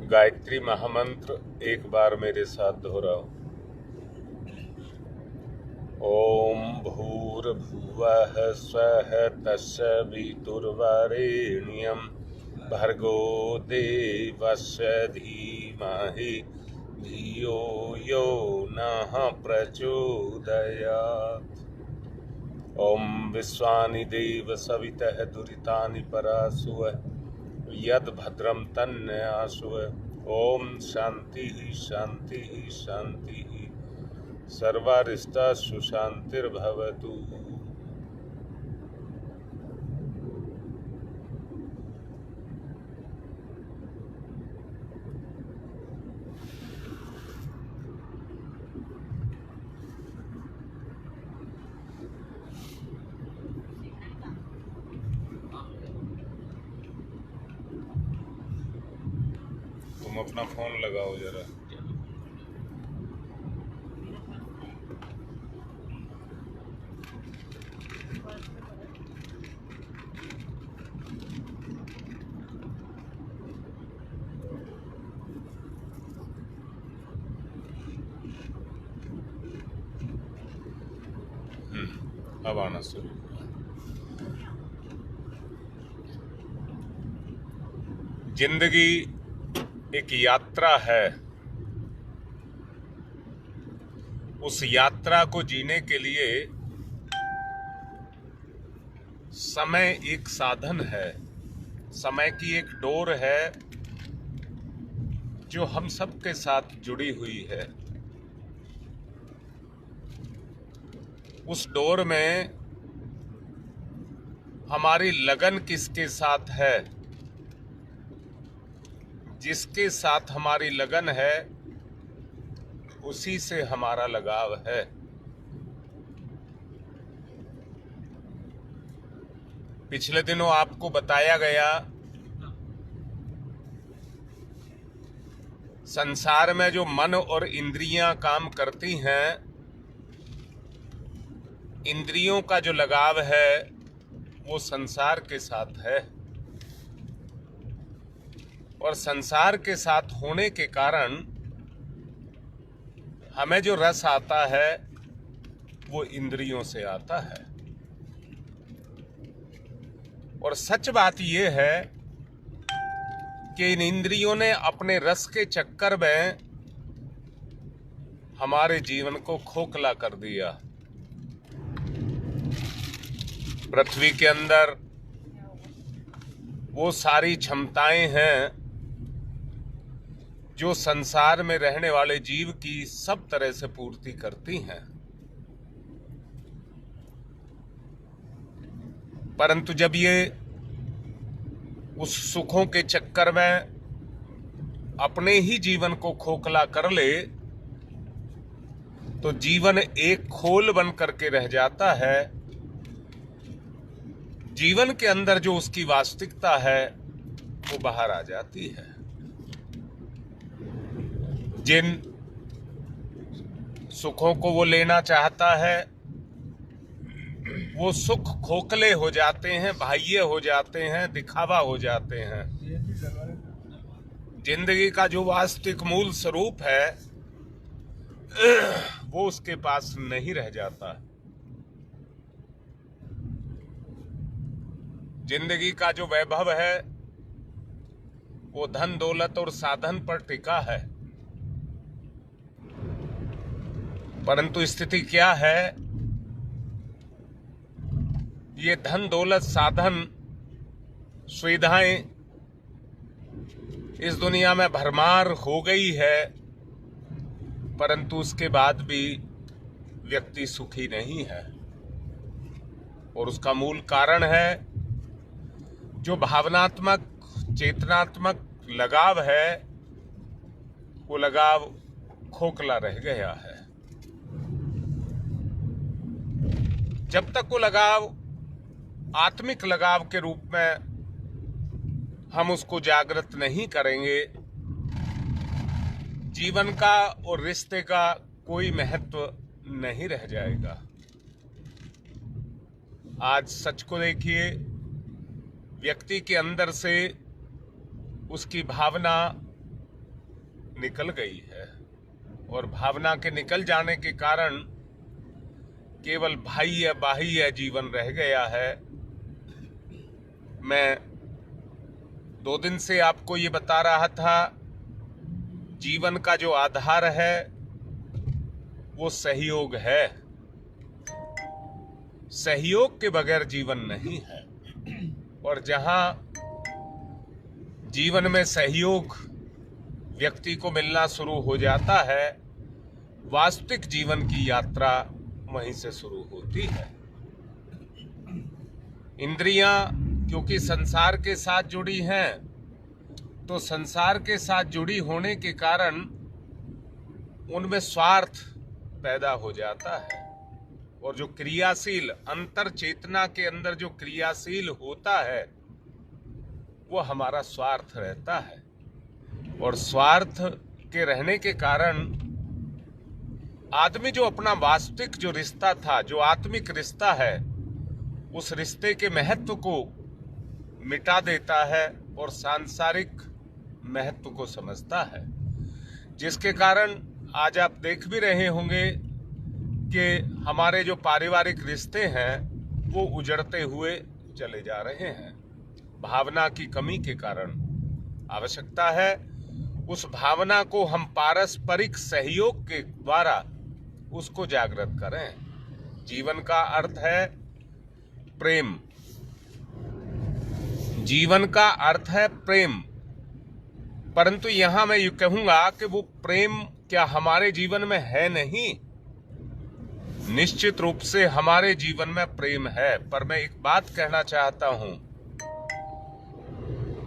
गायत्री महामंत्र एक बार मेरे साथ दोहराओ। ओम भूर्भुवः स्वः तत्सवितुर्वरेण्यं भर्गो देवस्य धीमहि धियो यो नः प्रचोदयात्। ओम विश्वानि देव सवितः दुरितानि परासुव यद भद्रम तन्यासुव। ओम शांति शांति शांति सर्वारिष्टासु शांतिर्भवतु। तुम अपना फोन लगाओ जरा। अब आना शुरू। जिंदगी एक यात्रा है। उस यात्रा को जीने के लिए समय एक साधन है, समय की एक डोर है जो हम सब के साथ जुड़ी हुई है। उस डोर में हमारी लगन किसके साथ है? जिसके साथ हमारी लगन है उसी से हमारा लगाव है। पिछले दिनों आपको बताया गया, संसार में जो मन और इंद्रियां काम करती हैं, इंद्रियों का जो लगाव है वो संसार के साथ है, और संसार के साथ होने के कारण हमें जो रस आता है वो इंद्रियों से आता है। और सच बात ये है कि इन इंद्रियों ने अपने रस के चक्कर में हमारे जीवन को खोखला कर दिया। पृथ्वी के अंदर वो सारी क्षमताएं हैं जो संसार में रहने वाले जीव की सब तरह से पूर्ति करती हैं, परंतु जब ये उस सुखों के चक्कर में अपने ही जीवन को खोखला कर ले तो जीवन एक खोल बन करके रह जाता है। जीवन के अंदर जो उसकी वास्तविकता है वो बाहर आ जाती है। जिन सुखों को वो लेना चाहता है वो सुख खोखले हो जाते हैं, बाह्य हो जाते हैं, दिखावा हो जाते हैं। जिंदगी का जो वास्तविक मूल स्वरूप है वो उसके पास नहीं रह जाता। जिंदगी का जो वैभव है वो धन दौलत और साधन पर टिका है, परंतु स्थिति क्या है, ये धन दौलत साधन सुविधाएं इस दुनिया में भरमार हो गई है, परंतु उसके बाद भी व्यक्ति सुखी नहीं है। और उसका मूल कारण है जो भावनात्मक चेतनात्मक लगाव है वो लगाव खोखला रह गया है। जब तक वो लगाव आत्मिक लगाव के रूप में हम उसको जागृत नहीं करेंगे जीवन का और रिश्ते का कोई महत्व नहीं रह जाएगा। आज सच को देखिए, व्यक्ति के अंदर से उसकी भावना निकल गई है और भावना के निकल जाने के कारण केवल भाई या बाही या जीवन रह गया है। मैं 2 दिन से आपको ये बता रहा था, जीवन का जो आधार है वो सहयोग है। सहयोग के बगैर जीवन नहीं है, और जहां जीवन में सहयोग व्यक्ति को मिलना शुरू हो जाता है, वास्तविक जीवन की यात्रा वहीं से शुरू होती है। इंद्रियां क्योंकि संसार के साथ जुड़ी हैं, तो संसार के साथ जुड़ी होने के कारण उनमें स्वार्थ पैदा हो जाता है, और जो क्रियाशील अंतर चेतना के अंदर जो क्रियाशील होता है वो हमारा स्वार्थ रहता है। और स्वार्थ के रहने के कारण आदमी जो अपना वास्तविक जो रिश्ता था, जो आत्मिक रिश्ता है, उस रिश्ते के महत्व को मिटा देता है और सांसारिक महत्व को समझता है, जिसके कारण आज आप देख भी रहे होंगे कि हमारे जो पारिवारिक रिश्ते हैं वो उजड़ते हुए चले जा रहे हैं। भावना की कमी के कारण आवश्यकता है उस भावना को हम पारस्परिक सहयोग के द्वारा उसको जागृत करें। जीवन का अर्थ है प्रेम। जीवन का अर्थ है प्रेम, परंतु यहां मैं ये कहूंगा कि वो प्रेम क्या हमारे जीवन में है? नहीं, निश्चित रूप से हमारे जीवन में प्रेम है। पर मैं एक बात कहना चाहता हूं,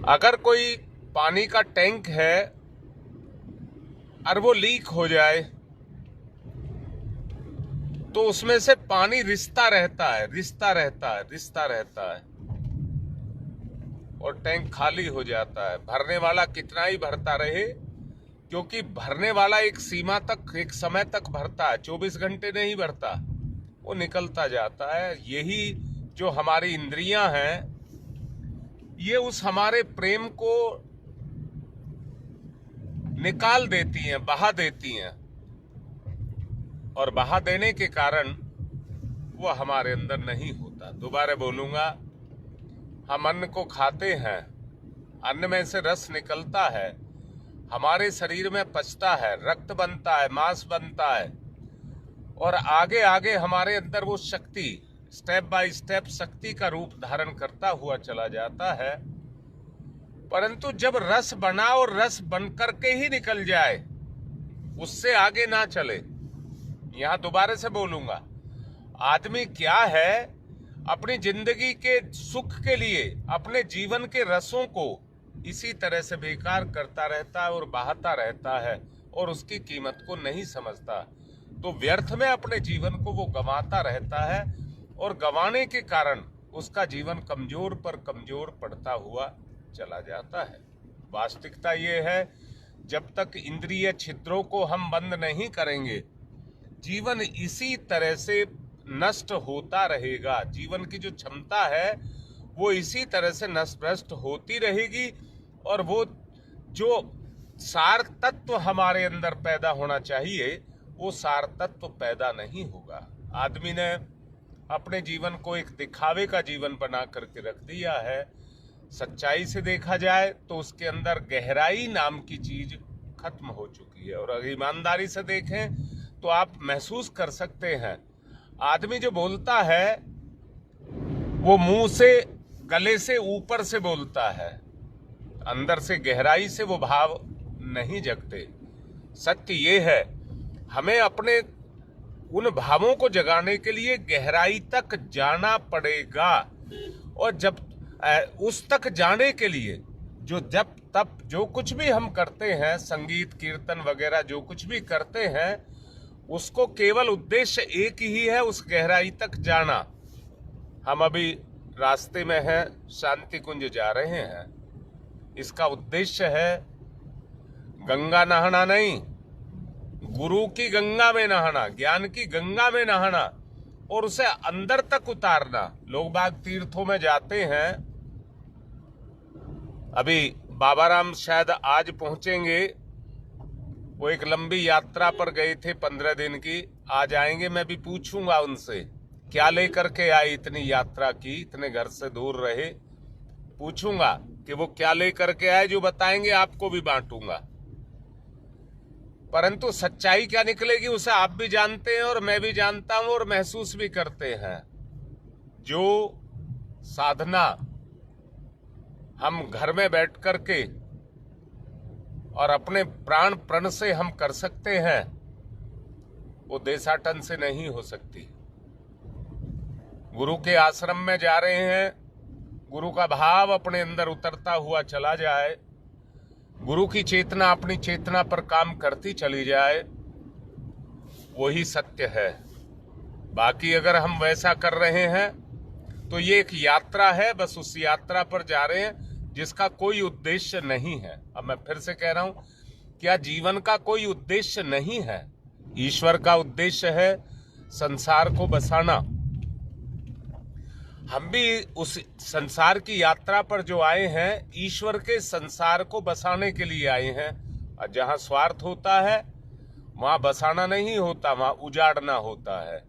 अगर कोई पानी का टैंक है और वो लीक हो जाए तो उसमें से पानी रिसता रहता है, रिसता रहता है, रिसता रहता है, और टैंक खाली हो जाता है। भरने वाला कितना ही भरता रहे, क्योंकि भरने वाला एक सीमा तक, एक समय तक भरता है, 24 घंटे नहीं भरता, वो निकलता जाता है। यही जो हमारी इंद्रियां हैं, ये उस हमारे प्रेम को निकाल देती हैं, बहा देती हैं, और बहा देने के कारण वो हमारे अंदर नहीं होता। दोबारा बोलूंगा, हम अन्न को खाते हैं, अन्न में से रस निकलता है, हमारे शरीर में पचता है, रक्त बनता है, मांस बनता है, और आगे आगे हमारे अंदर वो शक्ति स्टेप बाय स्टेप शक्ति का रूप धारण करता हुआ चला जाता है। परंतु जब रस बना और रस बन करके ही निकल जाए, उससे आगे ना चले। यहां दोबारा से बोलूंगा, आदमी क्या है, अपनी जिंदगी के सुख के लिए अपने जीवन के रसों को इसी तरह से बेकार करता रहता है और बहाता रहता है, और उसकी कीमत को नहीं समझता, तो व्यर्थ में अपने जीवन को वो गंवाता रहता है, और गंवाने के कारण उसका जीवन कमजोर पर कमजोर पड़ता हुआ चला जाता है। वास्तविकता ये है, जब तक इंद्रिय छिद्रों को हम बंद नहीं करेंगे, जीवन इसी तरह से नष्ट होता रहेगा। जीवन की जो क्षमता है वो इसी तरह से नष्ट भ्रष्ट होती रहेगी, और वो जो सार तत्व हमारे अंदर पैदा होना चाहिए वो सार तत्व पैदा नहीं होगा। आदमी ने अपने जीवन को एक दिखावे का जीवन बना करके रख दिया है। सच्चाई से देखा जाए तो उसके अंदर गहराई नाम की चीज खत्म हो चुकी है, और अगर ईमानदारी से देखें तो आप महसूस कर सकते हैं, आदमी जो बोलता है वो मुंह से, गले से ऊपर से बोलता है, अंदर से गहराई से वो भाव नहीं जगते। सत्य ये है, हमें अपने उन भावों को जगाने के लिए गहराई तक जाना पड़ेगा, और जब उस तक जाने के लिए जो जब तब जो कुछ भी हम करते हैं, संगीत कीर्तन वगैरह जो कुछ भी करते हैं, उसको केवल उद्देश्य एक ही है, उस गहराई तक जाना। हम अभी रास्ते में हैं, शांति कुंज जा रहे हैं, इसका उद्देश्य है गंगा नहाना नहीं, गुरु की गंगा में नहाना, ज्ञान की गंगा में नहाना और उसे अंदर तक उतारना। लोग बाग तीर्थों में जाते हैं, अभी बाबा राम शायद आज पहुंचेंगे, वो एक लंबी यात्रा पर गए थे 15 दिन की, आज आएंगे। मैं भी पूछूंगा उनसे क्या लेकर के आए, इतनी यात्रा की, इतने घर से दूर रहे। पूछूंगा कि वो क्या लेकर के आए, जो बताएंगे आपको भी बांटूंगा। परंतु सच्चाई क्या निकलेगी उसे आप भी जानते हैं और मैं भी जानता हूं और महसूस भी करते हैं। जो साधना हम घर में बैठ करके और अपने प्राण प्रण से हम कर सकते हैं, वो देशाटन से नहीं हो सकती। गुरु के आश्रम में जा रहे हैं, गुरु का भाव अपने अंदर उतरता हुआ चला जाए, गुरु की चेतना अपनी चेतना पर काम करती चली जाए, वही सत्य है। बाकी अगर हम वैसा कर रहे हैं तो ये एक यात्रा है, बस उस यात्रा पर जा रहे हैं जिसका कोई उद्देश्य नहीं है। अब मैं फिर से कह रहा हूं, क्या जीवन का कोई उद्देश्य नहीं है? ईश्वर का उद्देश्य है संसार को बसाना। हम भी उस संसार की यात्रा पर जो आए हैं, ईश्वर के संसार को बसाने के लिए आए हैं। और जहां स्वार्थ होता है वहां बसाना नहीं होता, वहां उजाड़ना होता है।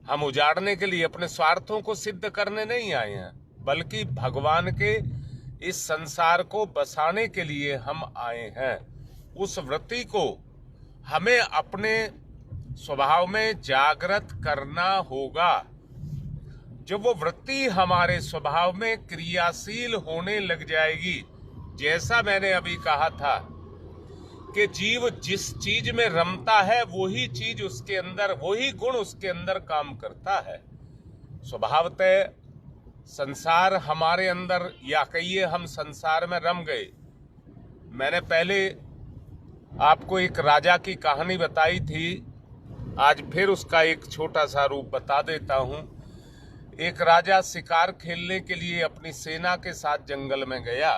हम उजाड़ने के लिए, अपने स्वार्थों को सिद्ध करने नहीं आए हैं, बल्कि भगवान के इस संसार को बसाने के लिए हम आए हैं। उस वृत्ति को हमें अपने स्वभाव में जागृत करना होगा। जब वो वृत्ति हमारे स्वभाव में क्रियाशील होने लग जाएगी, जैसा मैंने अभी कहा था कि जीव जिस चीज में रमता है वही चीज उसके अंदर, वही गुण उसके अंदर काम करता है। स्वभावतः संसार हमारे अंदर, या कहिए हम संसार में रम गए। मैंने पहले आपको एक राजा की कहानी बताई थी, आज फिर उसका एक छोटा सा रूप बता देता हूं। एक राजा शिकार खेलने के लिए अपनी सेना के साथ जंगल में गया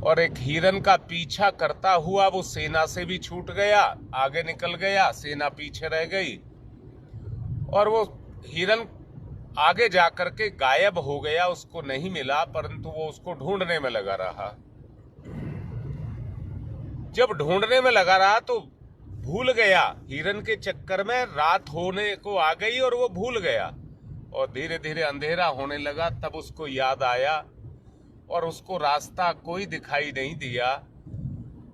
और एक हिरन का पीछा करता हुआ वो सेना से भी छूट गया, आगे निकल गया, सेना पीछे रह गई और वो हिरन आगे जाकर के गायब हो गया, उसको नहीं मिला। परंतु वो उसको ढूंढने में लगा रहा। जब ढूंढने में लगा रहा तो भूल गया, हिरन के चक्कर में रात होने को आ गई और वो भूल गया और धीरे धीरे अंधेरा होने लगा। तब उसको याद आया और उसको रास्ता कोई दिखाई नहीं दिया।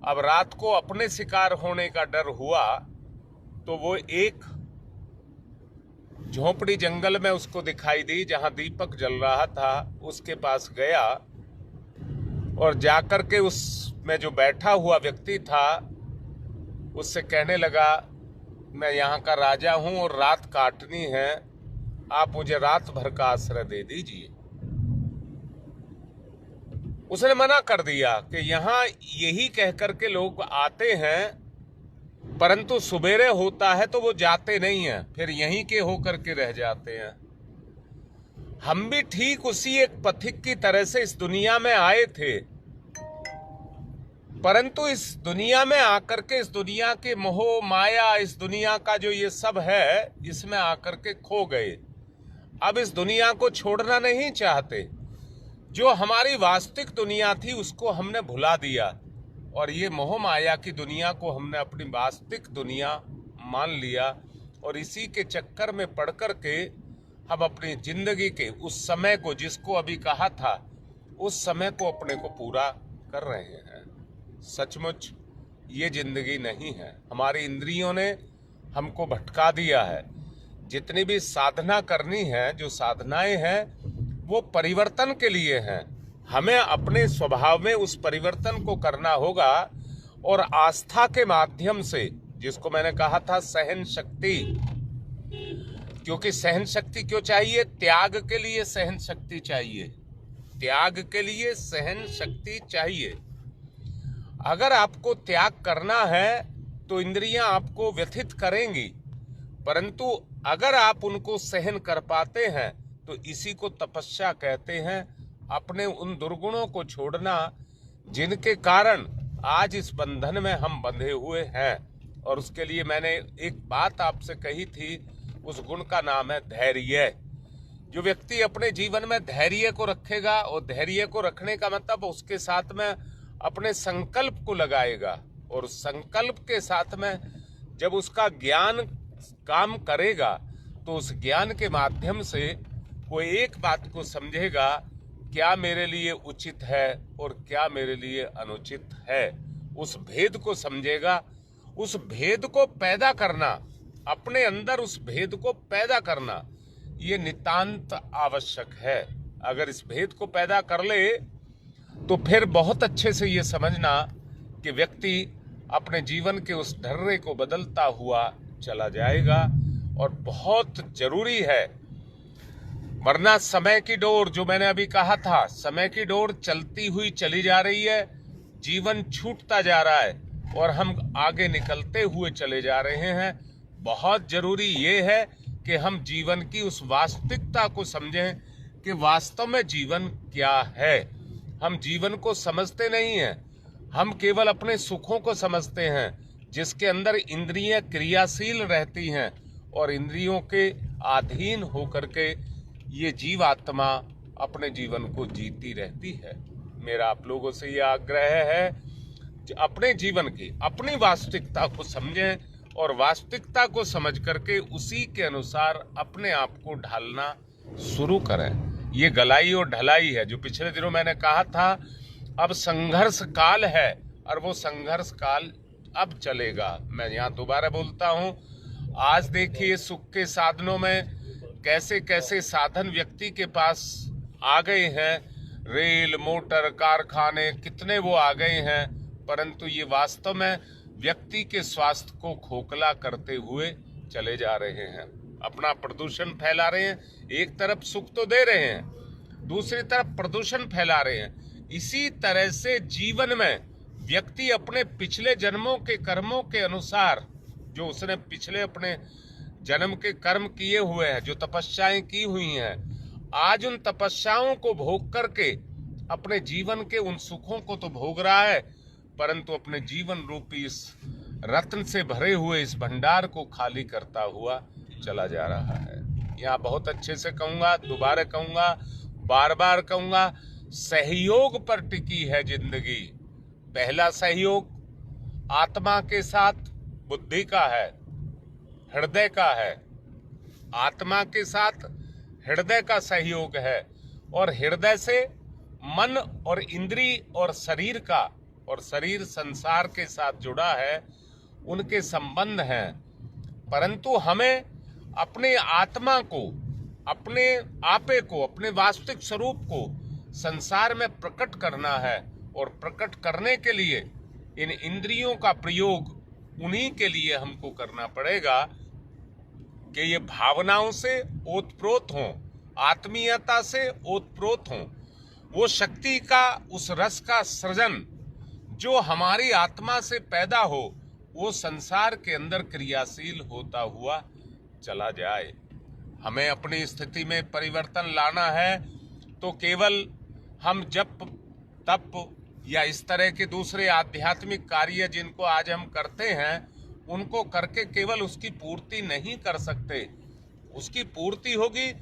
अब रात को अपने शिकार होने का डर हुआ तो वो एक झोपड़ी जंगल में उसको दिखाई दी जहां दीपक जल रहा था। उसके पास गया और जाकर के उसमें जो बैठा हुआ व्यक्ति था उससे कहने लगा, मैं यहाँ का राजा हूं और रात काटनी है, आप मुझे रात भर का आश्रय दे दीजिए। उसने मना कर दिया कि यहाँ यही कहकर के लोग आते हैं, परंतु सुबेरे होता है तो वो जाते नहीं हैं, फिर यहीं के होकर के रह जाते हैं। हम भी ठीक उसी एक पथिक की तरह से इस दुनिया में आए थे, परंतु इस दुनिया में आकर के, इस दुनिया के मोह माया, इस दुनिया का जो ये सब है, इसमें आकर के खो गए। अब इस दुनिया को छोड़ना नहीं चाहते। जो हमारी वास्तविक दुनिया थी उसको हमने भुला दिया और ये मोह माया की दुनिया को हमने अपनी वास्तविक दुनिया मान लिया और इसी के चक्कर में पड़ कर के हम अपनी जिंदगी के उस समय को, जिसको अभी कहा था, उस समय को अपने को पूरा कर रहे हैं। सचमुच ये जिंदगी नहीं है। हमारी इंद्रियों ने हमको भटका दिया है। जितनी भी साधना करनी है, जो साधनाएं हैं, वो परिवर्तन के लिए हैं। हमें अपने स्वभाव में उस परिवर्तन को करना होगा और आस्था के माध्यम से, जिसको मैंने कहा था सहन शक्ति, क्योंकि सहन शक्ति क्यों चाहिए? त्याग के लिए सहन शक्ति चाहिए, त्याग के लिए सहन शक्ति चाहिए। अगर आपको त्याग करना है तो इंद्रियां आपको व्यथित करेंगी, परंतु अगर आप उनको सहन कर पाते हैं तो इसी को तपस्या कहते हैं। अपने उन दुर्गुणों को छोड़ना जिनके कारण आज इस बंधन में हम बंधे हुए हैं। और उसके लिए मैंने एक बात आपसे कही थी, उस गुण का नाम है धैर्य। जो व्यक्ति अपने जीवन में धैर्य को रखेगा, और धैर्य को रखने का मतलब उसके साथ में अपने संकल्प को लगाएगा, और संकल्प के साथ में जब उसका ज्ञान काम करेगा तो उस ज्ञान के माध्यम से कोई एक बात को समझेगा, क्या मेरे लिए उचित है और क्या मेरे लिए अनुचित है। उस भेद को समझेगा। उस भेद को पैदा करना, अपने अंदर उस भेद को पैदा करना, ये नितांत आवश्यक है। अगर इस भेद को पैदा कर ले तो फिर बहुत अच्छे से ये समझना कि व्यक्ति अपने जीवन के उस ढर्रे को बदलता हुआ चला जाएगा। और बहुत जरूरी है, वरना समय की डोर, जो मैंने अभी कहा था, समय की डोर चलती हुई चली जा रही है, जीवन छूटता जा रहा है और हम आगे निकलते हुए चले जा रहे हैं। बहुत जरूरी ये है कि हम जीवन की उस वास्तविकता को समझें कि वास्तव में जीवन क्या है। हम जीवन को समझते नहीं हैं, हम केवल अपने सुखों को समझते हैं, जिसके अंदर इंद्रियां क्रियाशील रहती हैं और इंद्रियों के अधीन होकर के ये जीवात्मा अपने जीवन को जीती रहती है। मेरा आप लोगों से यह आग्रह है कि अपने जीवन की अपनी वास्तविकता को समझें और वास्तविकता को समझ करके उसी के अनुसार अपने आप को ढालना शुरू करें। ये गलाई और ढलाई है, जो पिछले दिनों मैंने कहा था। अब संघर्ष काल है और वो संघर्ष काल अब चलेगा। मैं यहाँ दोबारा बोलता हूँ, आज देखिए सुख के साधनों में कैसे कैसे साधन व्यक्ति के पास आ गए हैं, रेल, मोटर, कारखाने, कितने वो आ गए हैं, परंतु ये वास्तव में व्यक्ति के स्वास्थ्य को खोखला करते हुए चले जा रहे हैं। अपना प्रदूषण फैला रहे हैं। एक तरफ सुख तो दे रहे हैं, दूसरी तरफ प्रदूषण फैला रहे हैं। इसी तरह से जीवन में व्यक्ति अपने पिछले जन्मों के कर्मों के अनुसार, जो उसने पिछले अपने जन्म के कर्म किए हुए हैं, जो तपस्याएं की हुई हैं, आज उन तपस्याओं को भोग करके अपने जीवन के उन सुखों को तो भोग रहा है, परंतु अपने जीवन रूपी इस रत्न से भरे हुए इस भंडार को खाली करता हुआ चला जा रहा है। यहाँ बहुत अच्छे से कहूँगा, दोबारा कहूँगा, बार बार कहूँगा, सहयोग पर टिकी है जिंदगी। पहला सहयोग आत्मा के साथ बुद्धि का है, हृदय का है। आत्मा के साथ हृदय का सहयोग है, और हृदय से मन और इंद्री और शरीर का, और शरीर संसार के साथ जुड़ा है, उनके संबंध हैं। परंतु हमें अपने आत्मा को, अपने आपे को, अपने वास्तविक स्वरूप को संसार में प्रकट करना है, और प्रकट करने के लिए इन इंद्रियों का प्रयोग उन्हीं के लिए हमको करना पड़ेगा कि ये भावनाओं से ओतप्रोत हों, आत्मीयता से ओतप्रोत हों। वो शक्ति का, उस रस का सृजन जो हमारी आत्मा से पैदा हो, वो संसार के अंदर क्रियाशील होता हुआ चला जाए। हमें अपनी स्थिति में परिवर्तन लाना है, तो केवल हम जप, तप या इस तरह के दूसरे आध्यात्मिक कार्य जिनको आज हम करते हैं, उनको करके केवल उसकी पूर्ति नहीं कर सकते। उसकी पूर्ति होगी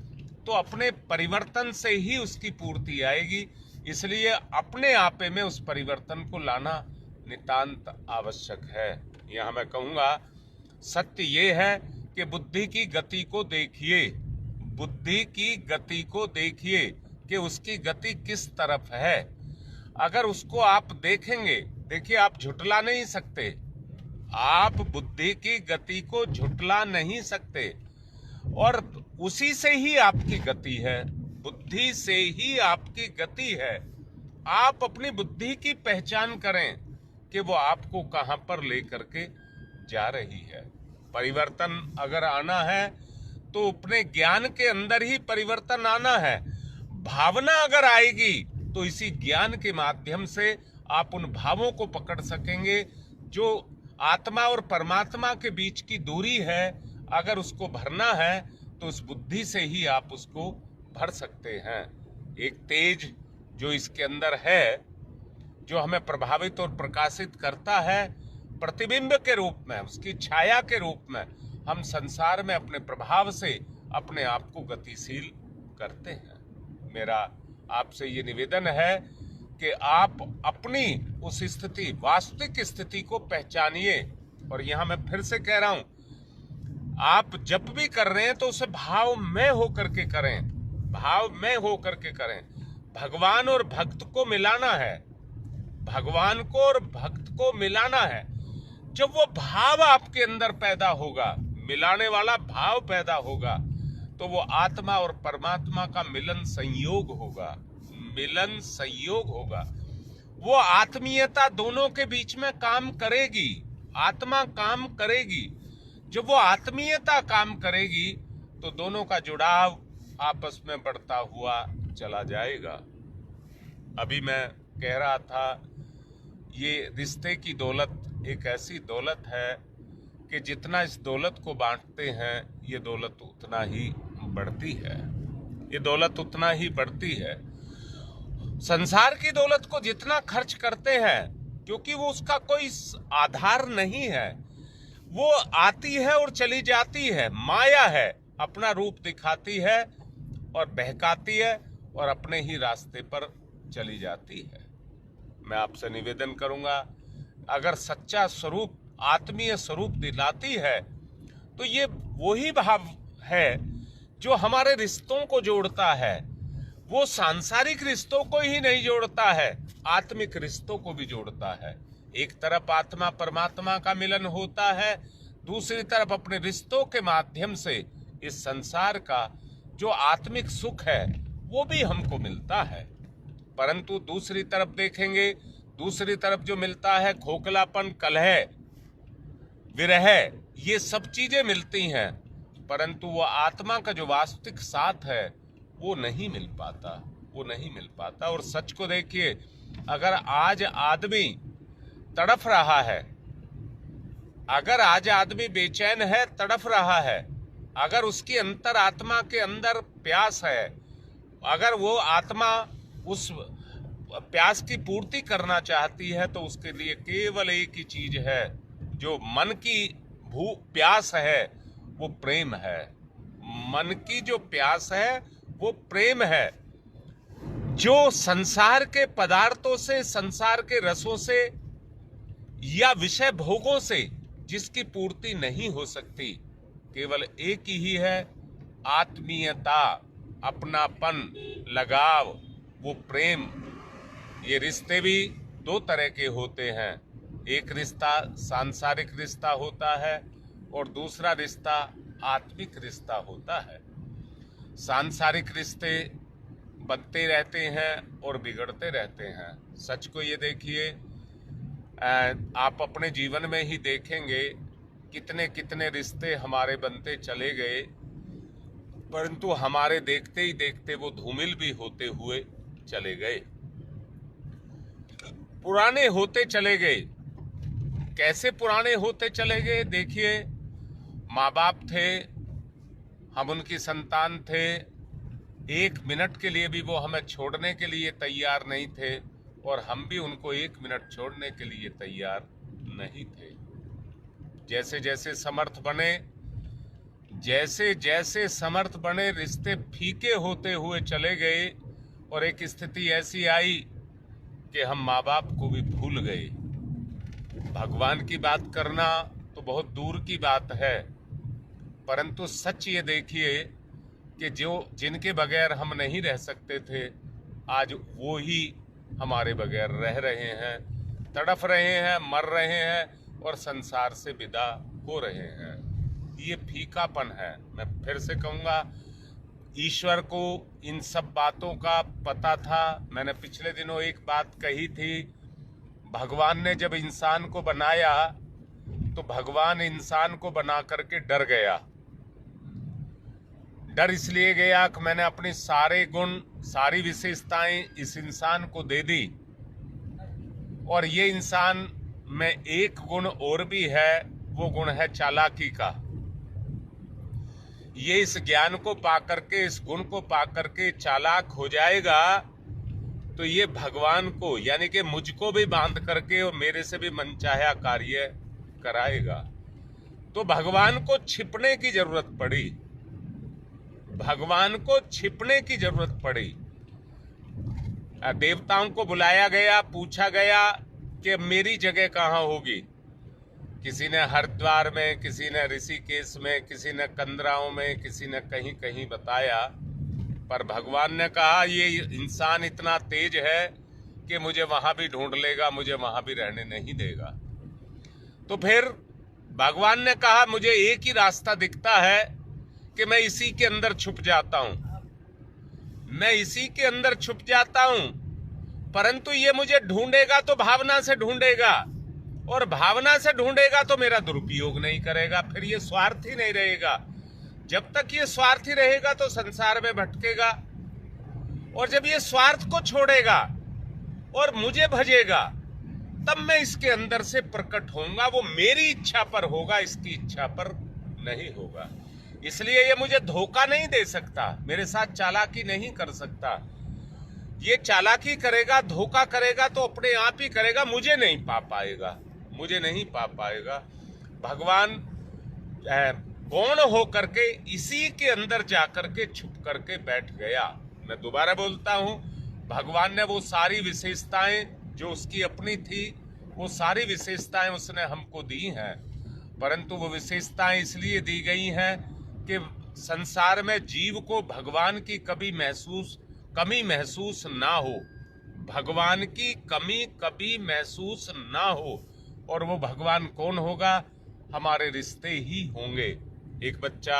तो अपने परिवर्तन से ही उसकी पूर्ति आएगी। इसलिए अपने आपे में उस परिवर्तन को लाना नितांत आवश्यक है। यहाँ मैं कहूँगा, सत्य ये है कि बुद्धि की गति को देखिए, बुद्धि की गति को देखिए कि उसकी गति किस तरफ है। अगर उसको आप देखेंगे, देखिए आप झुटला नहीं सकते, आप बुद्धि की गति को झुटला नहीं सकते, और उसी से ही आपकी गति है, बुद्धि से ही आपकी गति है। आप अपनी बुद्धि की पहचान करें कि वो आपको कहां पर लेकर के जा रही है। परिवर्तन अगर आना है तो अपने ज्ञान के अंदर ही परिवर्तन आना है। भावना अगर आएगी तो इसी ज्ञान के माध्यम से आप उन भावों को पकड़ सकेंगे। जो आत्मा और परमात्मा के बीच की दूरी है, अगर उसको भरना है तो उस बुद्धि से ही आप उसको भर सकते हैं। एक तेज जो इसके अंदर है, जो हमें प्रभावित और प्रकाशित करता है, प्रतिबिंब के रूप में, उसकी छाया के रूप में हम संसार में अपने प्रभाव से अपने आप को गतिशील करते हैं। मेरा आपसे ये निवेदन है कि आप अपनी उस स्थिति, वास्तविक स्थिति को पहचानिए। और यहां मैं फिर से कह रहा हूं, आप जब भी कर रहे हैं तो उसे भाव में होकर के करें, भाव में होकर के करें। भगवान और भक्त को मिलाना है, भगवान को और भक्त को मिलाना है। जब वो भाव आपके अंदर पैदा होगा, मिलाने वाला भाव पैदा होगा, तो वो आत्मा और परमात्मा का मिलन संयोग होगा, मिलन संयोग होगा। वो आत्मीयता दोनों के बीच में काम करेगी, आत्मा काम करेगी। जब वो आत्मीयता काम करेगी तो दोनों का जुड़ाव आपस में बढ़ता हुआ चला जाएगा। अभी मैं कह रहा था, ये रिश्ते की दौलत एक ऐसी दौलत है कि जितना इस दौलत को बांटते हैं, ये दौलत उतना ही बढ़ती है, ये दौलत उतना ही बढ़ती है। संसार की दौलत को जितना खर्च करते हैं, क्योंकि वो उसका कोई आधार नहीं है, वो आती है और चली जाती है, माया है, अपना रूप दिखाती है और बहकाती है और अपने ही रास्ते पर चली जाती है। मैं आपसे निवेदन करूंगा, अगर सच्चा स्वरूप, आत्मीय स्वरूप दिलाती है, तो ये वही भाव है जो हमारे रिश्तों को जोड़ता है। वो सांसारिक रिश्तों को ही नहीं जोड़ता है, आत्मिक रिश्तों को भी जोड़ता है। एक तरफ आत्मा परमात्मा का मिलन होता है, दूसरी तरफ अपने रिश्तों के माध्यम से इस संसार का जो आत्मिक सुख है वो भी हमको मिलता है। परंतु दूसरी तरफ देखेंगे, दूसरी तरफ जो मिलता है खोखलापन, कलह, विरह, ये सब चीजें मिलती हैं, परंतु वो आत्मा का जो वास्तविक साथ है वो नहीं मिल पाता, वो नहीं मिल पाता। और सच को देखिए, अगर आज आदमी तड़फ रहा है, अगर आज आदमी बेचैन है, तड़फ रहा है, अगर उसकी अंतर आत्मा के अंदर प्यास है, अगर वो आत्मा उस प्यास की पूर्ति करना चाहती है, तो उसके लिए केवल एक ही चीज है, जो मन की प्यास है वो प्रेम है। मन की जो प्यास है वो प्रेम है। जो संसार के पदार्थों से, संसार के रसों से या विषय भोगों से जिसकी पूर्ति नहीं हो सकती, केवल एक ही है, आत्मीयता, अपनापन, लगाव, वो प्रेम। ये रिश्ते भी दो तरह के होते हैं, एक रिश्ता सांसारिक रिश्ता होता है और दूसरा रिश्ता आत्मिक रिश्ता होता है। सांसारिक रिश्ते बनते रहते हैं और बिगड़ते रहते हैं। सच को ये देखिए, आप अपने जीवन में ही देखेंगे कितने कितने रिश्ते हमारे बनते चले गए, परंतु हमारे देखते ही देखते वो धूमिल भी होते हुए चले गए, पुराने होते चले गए। कैसे पुराने होते चले गए? देखिए, माँ बाप थे, हम उनकी संतान थे, एक मिनट के लिए भी वो हमें छोड़ने के लिए तैयार नहीं थे और हम भी उनको एक मिनट छोड़ने के लिए तैयार नहीं थे। जैसे जैसे समर्थ बने, जैसे जैसे समर्थ बने, रिश्ते फीके होते हुए चले गए और एक स्थिति ऐसी आई कि हम माँ बाप को भी भूल गए। भगवान की बात करना तो बहुत दूर की बात है, परंतु सच ये देखिए कि जो जिनके बगैर हम नहीं रह सकते थे, आज वो ही हमारे बगैर रह रहे हैं, तड़फ रहे हैं, मर रहे हैं और संसार से विदा हो रहे हैं। ये फीकापन है। मैं फिर से कहूँगा, ईश्वर को इन सब बातों का पता था। मैंने पिछले दिनों एक बात कही थी, भगवान ने जब इंसान को बनाया तो भगवान इंसान को बना करके डर गया। डर इसलिए गया कि मैंने अपनी सारे गुण, सारी विशेषताएं इस इंसान को दे दी और ये इंसान में एक गुण और भी है, वो गुण है चालाकी का। ये इस ज्ञान को पाकर के, इस गुण को पाकर के चालाक हो जाएगा तो ये भगवान को, यानी कि मुझको भी बांध करके और मेरे से भी मनचाहा कार्य कराएगा। तो भगवान को छिपने की जरूरत पड़ी, भगवान को छिपने की जरूरत पड़ी। देवताओं को बुलाया गया, पूछा गया कि मेरी जगह कहाँ होगी। किसी ने हरिद्वार में, किसी ने ऋषिकेश में, किसी ने कंदराओं में, किसी ने कहीं कहीं बताया, पर भगवान ने कहा ये इंसान इतना तेज है कि मुझे वहां भी ढूंढ लेगा, मुझे वहां भी रहने नहीं देगा। तो फिर भगवान ने कहा मुझे एक ही रास्ता दिखता है कि मैं इसी के अंदर छुप जाता हूं, मैं इसी के अंदर छुप जाता हूं, परंतु ये मुझे ढूंढेगा तो भावना से ढूंढेगा, और भावना से ढूंढेगा तो मेरा दुरुपयोग नहीं करेगा, फिर ये स्वार्थी नहीं रहेगा। जब तक ये स्वार्थी रहेगा तो संसार में भटकेगा, और जब ये स्वार्थ को छोड़ेगा और मुझे भजेगा तब मैं इसके अंदर से प्रकट होऊंगा। वो मेरी इच्छा पर होगा, इसकी इच्छा पर नहीं होगा। इसलिए ये मुझे धोखा नहीं दे सकता, मेरे साथ चालाकी नहीं कर सकता। ये चालाकी करेगा, धोखा करेगा तो अपने आप ही करेगा, मुझे नहीं पा पाएगा, मुझे नहीं पा पाएगा। भगवान गौण हो करके इसी के अंदर जाकर के छुप करके बैठ गया। मैं दोबारा बोलता हूं, भगवान ने वो सारी विशेषताएं जो उसकी अपनी थी, वो सारी विशेषताएं उसने हमको दी हैं, परंतु वो विशेषताएं इसलिए दी गई हैं कि संसार में जीव को भगवान की कमी महसूस ना हो, भगवान की कमी कभी महसूस ना हो। और वो भगवान कौन होगा? हमारे रिश्ते ही होंगे। एक बच्चा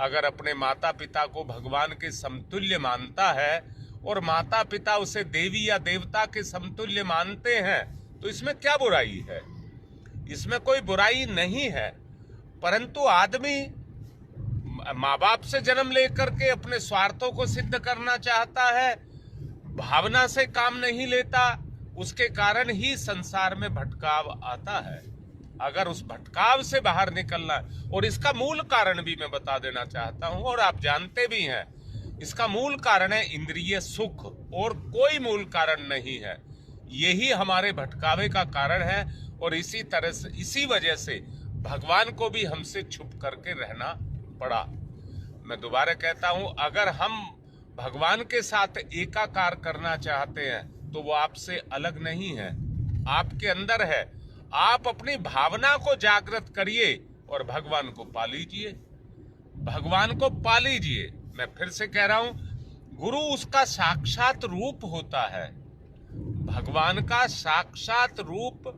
अगर अपने माता पिता को भगवान के समतुल्य मानता है और माता पिता उसे देवी या देवता के समतुल्य मानते हैं, तो इसमें क्या बुराई है? इसमें कोई बुराई नहीं है। परंतु आदमी माँ बाप से जन्म लेकर के अपने स्वार्थों को सिद्ध करना चाहता है, भावना से काम नहीं लेता, उसके कारण ही संसार में भटकाव आता है। अगर उस भटकाव से बाहर निकलना, और इसका मूल कारण भी मैं बता देना चाहता हूं, और आप जानते भी हैं, इसका मूल कारण है इंद्रिय सुख, और कोई मूल कारण नहीं है। यही हमारे भटकावे का कारण है, और इसी तरह से, इसी वजह से भगवान को भी हमसे छुप करके रहना पड़ा। मैं दोबारा कहता हूं, अगर हम भगवान के साथ एकाकार करना चाहते हैं तो वो आपसे अलग नहीं है, आपके अंदर है। आप अपनी भावना को जागृत करिए और भगवान को पा लीजिए, भगवान को पा लीजिए। मैं फिर से कह रहा हूं, गुरु उसका साक्षात रूप होता है, भगवान का साक्षात रूप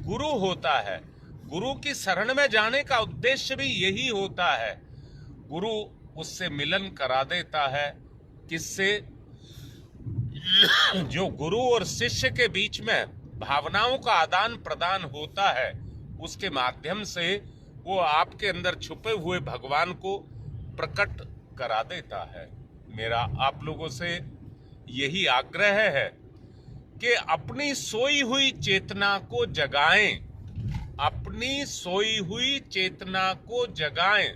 गुरु होता है। गुरु की शरण में जाने का उद्देश्य भी यही होता है। गुरु उससे मिलन करा देता है। किससे? जो गुरु और शिष्य के बीच में भावनाओं का आदान प्रदान होता है, उसके माध्यम से वो आपके अंदर छुपे हुए भगवान को प्रकट करा देता है। मेरा आप लोगों से यही आग्रह है कि अपनी सोई हुई चेतना को जगाएं, अपनी सोई हुई चेतना को जगाएं।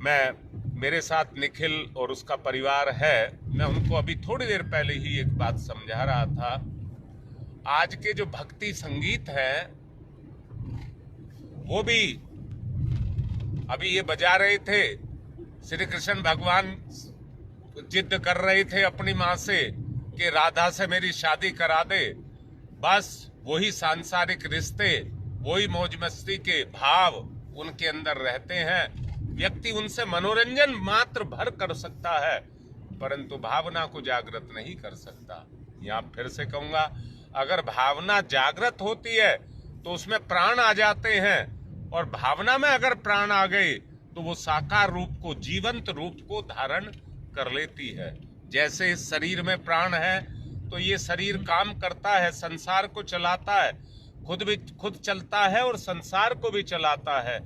मेरे साथ निखिल और उसका परिवार है, मैं उनको अभी थोड़ी देर पहले ही एक बात समझा रहा था। आज के जो भक्ति संगीत है वो भी अभी ये बजा रहे थे, श्री कृष्ण भगवान जिद कर रहे थे अपनी माँ से कि राधा से मेरी शादी करा दे। बस वही सांसारिक रिश्ते, वही मौज मस्ती के भाव उनके अंदर रहते हैं। व्यक्ति उनसे मनोरंजन मात्र भर कर सकता है, परंतु भावना को जागृत नहीं कर सकता। यहाँ फिर से कहूंगा, अगर भावना जागृत होती है तो उसमें प्राण आ जाते हैं, और भावना में अगर प्राण आ गए तो वो साकार रूप को, जीवंत रूप को धारण कर लेती है। जैसे इस शरीर में प्राण है तो ये शरीर काम करता है, संसार को चलाता है, खुद चलता है और संसार को भी चलाता है।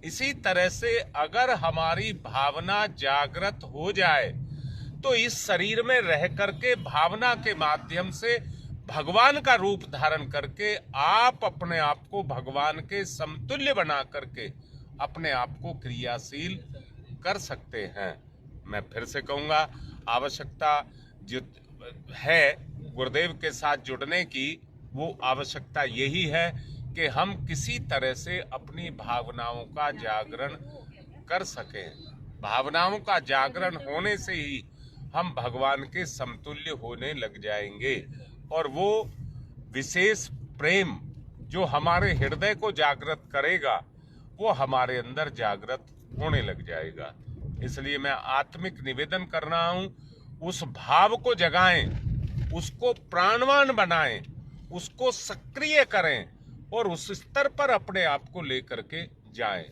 इसी तरह से अगर हमारी भावना जागृत हो जाए तो इस शरीर में रह करके भावना के माध्यम से भगवान का रूप धारण करके आप अपने आप को भगवान के समतुल्य बना करके अपने आप को क्रियाशील कर सकते हैं। मैं फिर से कहूँगा, आवश्यकता जो है गुरुदेव के साथ जुड़ने की, वो आवश्यकता यही है कि हम किसी तरह से अपनी भावनाओं का जागरण कर सकें। भावनाओं का जागरण होने से ही हम भगवान के समतुल्य होने लग जाएंगे और वो विशेष प्रेम जो हमारे हृदय को जागृत करेगा वो हमारे अंदर जागृत होने लग जाएगा। इसलिए मैं आत्मिक निवेदन कर रहा हूं, उस भाव को जगाएं, उसको प्राणवान बनाएं, उसको सक्रिय करें और उस स्तर पर अपने आप को लेकर के जाएं।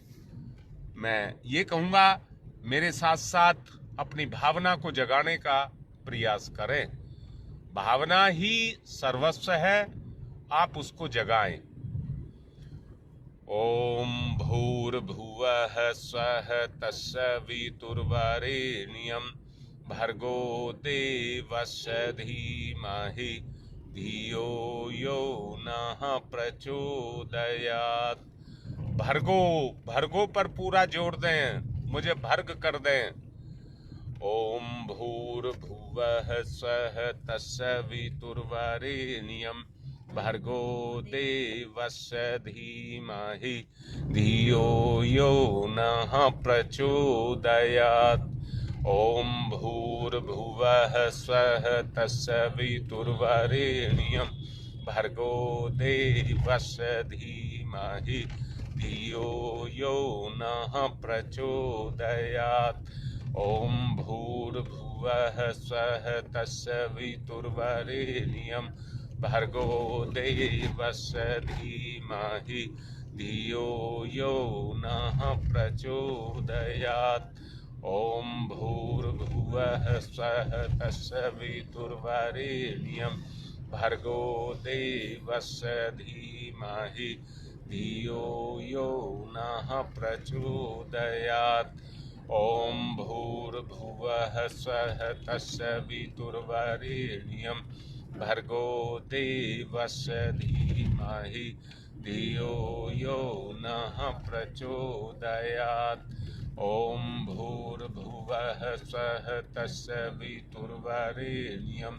मैं ये कहूँगा, मेरे साथ साथ अपनी भावना को जगाने का प्रयास करें। भावना ही सर्वस्व है, आप उसको जगाएं। ओम भूर्भुवः स्वः तत्सवितुर्वरेण्यं भर्गो देवस्य धीमहि धियो यो नः प्रचोदयात्। भर्गो पर पूरा जोड़ दें, मुझे भर्ग कर दें। ओम भूर्भुवः स्वः तत्सवितुर्वरेण्यं भर्गो देवस्य धीमहि धियो यो नः प्रचोदयात्। ओम भूर्भुवः स्वः तत्सवितुर्वरेण्यं भर्गो देवस्य धीमहि धियो यो नः प्रचोदयात्। ओम भूर्भुवः स्वः तत्सवितुर्वरेण्यं भर्गो देवस्य धीमहि धियो यो नः प्रचोदयात्। ओम भूर्भुवः स्वः तत्सवितुर्वरेण्यं भर्गो देवस्य धीमहि धियो यो नः प्रचोदयात्। ओम भूर्भुवः स्वः तत्सवितुर्वरेण्यं भर्गो देवस्य धीमहि धियो यो नः प्रचोदयात्। ओम भूर्भुवः स्वः तत्सवितुर्वरेण्यं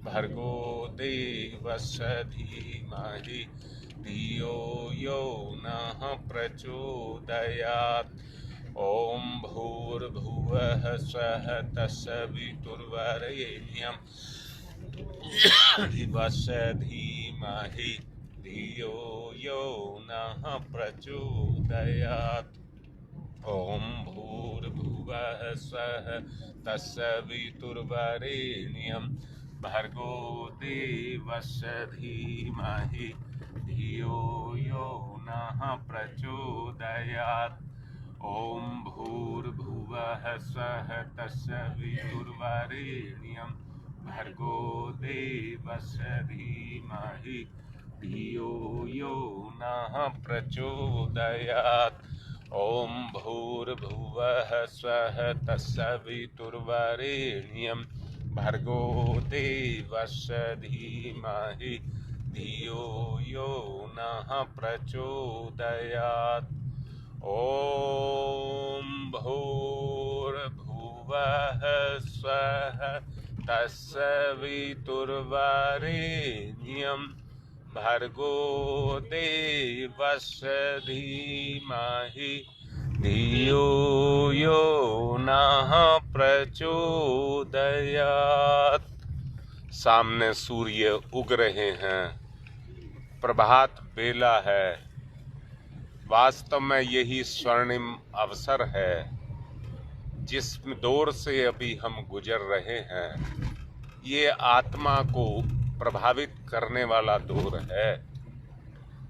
भर्गो देवस्य धीमहि धियो यो नः प्रचोदयात्। ओम भूर्भुवः स्वः तत्सवितुर्वरेण्यं देवस्य धीमहि धियो यो नः प्रचोदयात्। ओम भूर्भुवः स्वः तत्सवितुर्वरेण्यं भर्गो देवस्य धीमहि धियो यो नः प्रचोदयात्। ओम भूर्भुवः स्वः तत्सवितुर्वरेण्यं भर्गो देवस्य धीमहि धियो यो नः प्रचोदयात्। ओम भूर्भुवः स्वः तत्सवितुर्वरेण्यं भर्गो देवस्य धीमहि धियो यो नः प्रचोदयात्। ओम भूर्भुवः स्वः तत्सवितुर्वरेण्यं भर्गो देवस्य धीमहि धियो यो नः प्रचोदयात्। सामने सूर्य उग रहे हैं, प्रभात बेला है। वास्तव में यही स्वर्णिम अवसर है जिस दौर से अभी हम गुजर रहे हैं। ये आत्मा को प्रभावित करने वाला दौर है।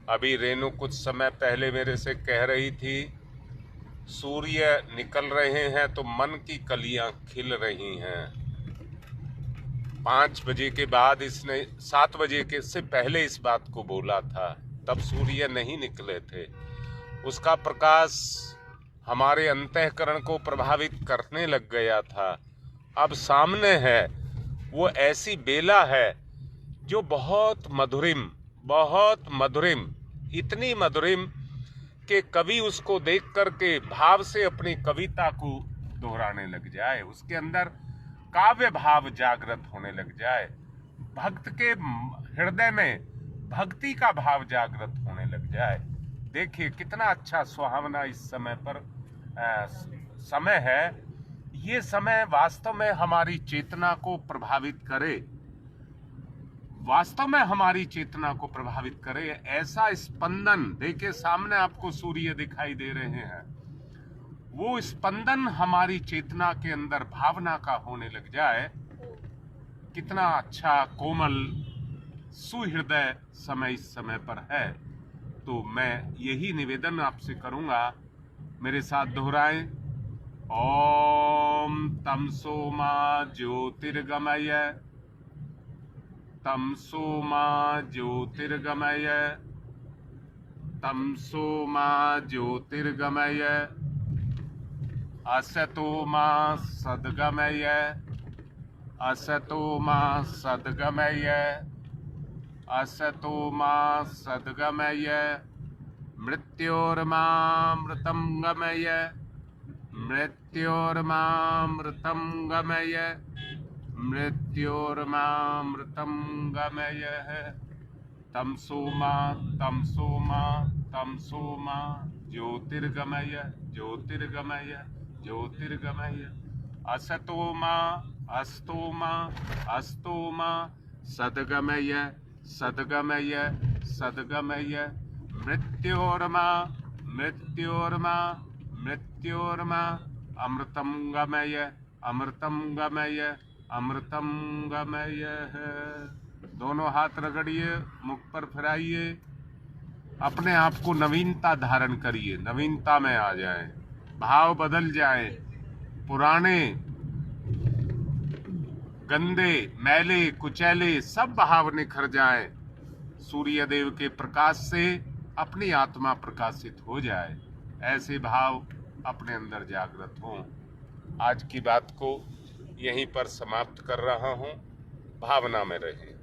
अभी रेणु कुछ समय पहले मेरे से कह रही थी, सूर्य निकल रहे हैं तो मन की कलियां खिल रही हैं। 5 बजे के बाद इसने 7 बजे के से पहले इस बात को बोला था, तब सूर्य नहीं निकले थे। उसका प्रकाश हमारे अंतःकरण को प्रभावित करने लग गया था। अब सामने है, वो ऐसी बेला है जो बहुत मधुरिम, इतनी मधुरिम कि कवि उसको देख करके भाव से अपनी कविता को दोहराने लग जाए, उसके अंदर काव्य भाव जागृत होने लग जाए। भक्त के हृदय में भक्ति का भाव जागृत होने लग जाए। देखिए कितना अच्छा सुहावना इस समय पर समय है। ये समय वास्तव में हमारी चेतना को प्रभावित करे, वास्तव में हमारी चेतना को प्रभावित करे। ऐसा स्पंदन, देखिए सामने आपको सूर्य दिखाई दे रहे हैं, वो स्पंदन हमारी चेतना के अंदर भावना का होने लग जाए। कितना अच्छा कोमल सुहृदय समय इस समय पर है। तो मैं यही निवेदन आपसे करूंगा, मेरे साथ दोहराएं। ओम तमसो मा ज्योतिर्गमय, तमसो मा ज्योतिर्गमय, तमसो मा ज्योतिर्गमय, असतो मा सद्गमय, असतो मा सद्गमय, असतो मा सद्गमय, मृत्योर्मामृतं गमय, मृत्योर्मामृतं गमय, मृत्योर्मामृतं गमय। तमसो मा ज्योतिर्गमय, ज्योतिर्गमय, ज्योतिर्गमय, असतो मा अस्तो मा सद्गमय, सद्गमय, सद्गमय, मृत्योर्मा अमृतं गमय, अमृतं गमय, अमृतं गमय। दोनों हाथ रगड़िए, मुख पर फिराइए, अपने आप को नवीनता धारण करिए, नवीनता में आ जाए, भाव बदल जाए, पुराने गंदे मैले कुचैले सब भाव निखर जाए, सूर्य देव के प्रकाश से अपनी आत्मा प्रकाशित हो जाए, ऐसे भाव अपने अंदर जागृत हों। आज की बात को यहीं पर समाप्त कर रहा हूं। भावना में रहें।